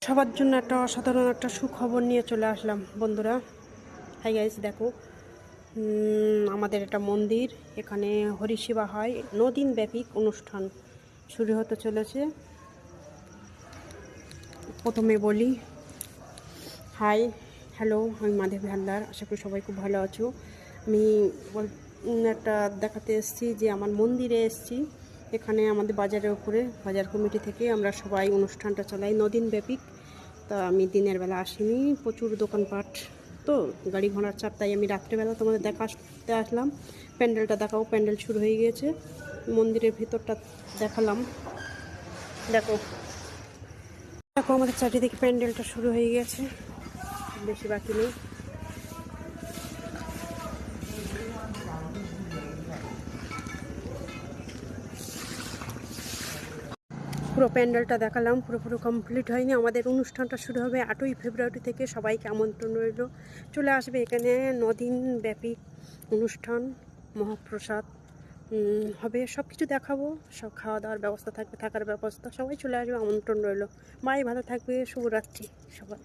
সবার জন্য একটা অসাধারণ একটা সুখবর নিয়ে চলে আসলাম বন্ধুরা। হাই গাইস, দেখো আমাদের একটা মন্দির, এখানে হরিসেবা হয়, 9 দিন ব্যাপী অনুষ্ঠান শুরু হতে চলেছে। প্রথমে বলি হাই হ্যালো, আমি মাধবী হালদার। আশা করি সবাই খুব ভালো আছো। আমি একটা দেখাতে এসেছি যে আমার মন্দিরে এসেছি। এখানে আমাদের বাজারের উপরে বাজার কমিটি থেকে আমরা সবাই অনুষ্ঠানটা চালাই 9 দিন ব্যাপী। তা আমি দিনের বেলা আসিনি, প্রচুর দোকানপাট তো গাড়ি ঘোড়ার চাপ, তাই আমি রাত্রেবেলা তোমাদের দেখাতে আসলাম। প্যান্ডেলটা দেখাও, প্যান্ডেল শুরু হয়ে গিয়েছে। মন্দিরের ভিতরটা দেখালাম। দেখো দেখো আমাদের চারিদিকে প্যান্ডেলটা শুরু হয়ে গেছে, বেশি বাকি নেই। পুরো প্যান্ডেলটা দেখালাম, পুরো কমপ্লিট হয়নি। আমাদের অনুষ্ঠানটা শুরু হবে 8ই ফেব্রুয়ারি থেকে। সবাইকে আমন্ত্রণ রইল, চলে আসবে এখানে। 9 দিন ব্যাপী অনুষ্ঠান, মহাপ্রসাদ হবে, সব কিছু দেখাবো। সব খাওয়া দাওয়ার ব্যবস্থা থাকবে, থাকার ব্যবস্থা, সবাই চলে আসবে, আমন্ত্রণ রইল। মাই ভালো থাকবে, শুভরাত্রি সবাই।